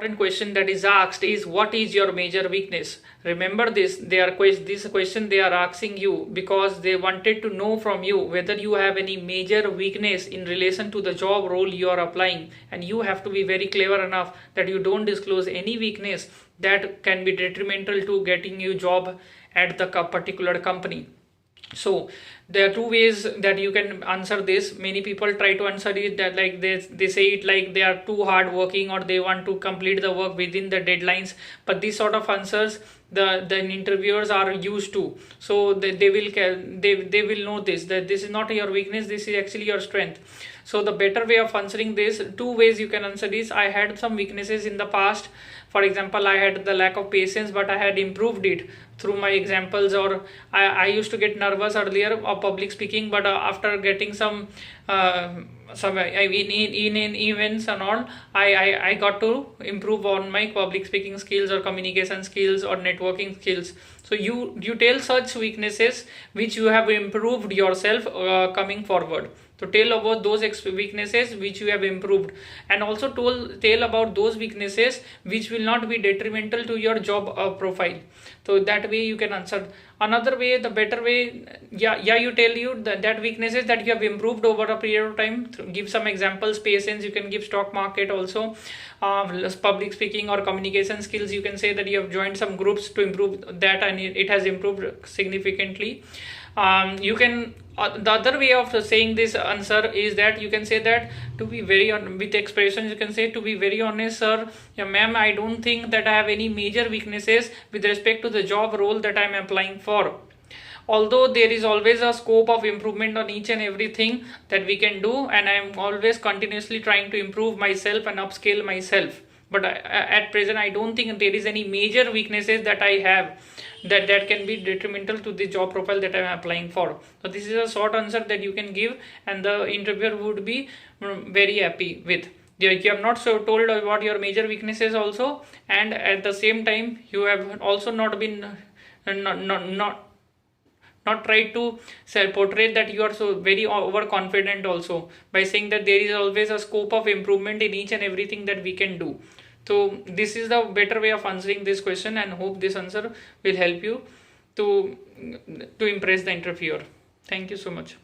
important question that is asked is, what is your major weakness? Remember this, this question they are asking you because they wanted to know from you whether you have any major weakness in relation to the job role you are applying, and you have to be very clever enough that you don't disclose any weakness that can be detrimental to getting you job at the particular company. So there are two ways that you can answer this. Many people try to answer it that like they say it like they are too hard working or they want to complete the work within the deadlines, but these sort of answers the interviewers are used to, so they will know this, that this is not your weakness, this is actually your strength. So the better way of answering this, two ways you can answer this: I had some weaknesses in the past. For example, I had the lack of patience, but I had improved it through my examples. Or I used to get nervous earlier of public speaking, but after getting some in events and all, I got to improve on my public speaking skills or communication skills or networking skills. So you tell such weaknesses which you have improved yourself coming forward. So tell about those weaknesses which you have improved, and also tell about those weaknesses which will not be detrimental to your job profile. So that way you can answer. Another way, the better way, you tell you that weaknesses that you have improved over a period of time. Give some examples. Patience, you can give stock market also. Public speaking or communication skills, you can say that you have joined some groups to improve that and it has improved significantly. You can the other way of saying this answer is that you can say that, to be very with expressions, you can say, to be very honest sir, yeah, ma'am, I don't think that I have any major weaknesses with respect to the job role that I am applying for. Although there is always a scope of improvement on each and everything that we can do, and I am always continuously trying to improve myself and upscale myself, but at present I don't think there is any major weaknesses that I have that can be detrimental to the job profile that I am applying for. So this is a short answer that you can give, and the interviewer would be very happy with. You have not so told about your major weaknesses also, and at the same time you have also not been not try to portray that you are so very overconfident also, by saying that there is always a scope of improvement in each and everything that we can do. So this is the better way of answering this question, and hope this answer will help you to impress the interviewer. Thank you so much.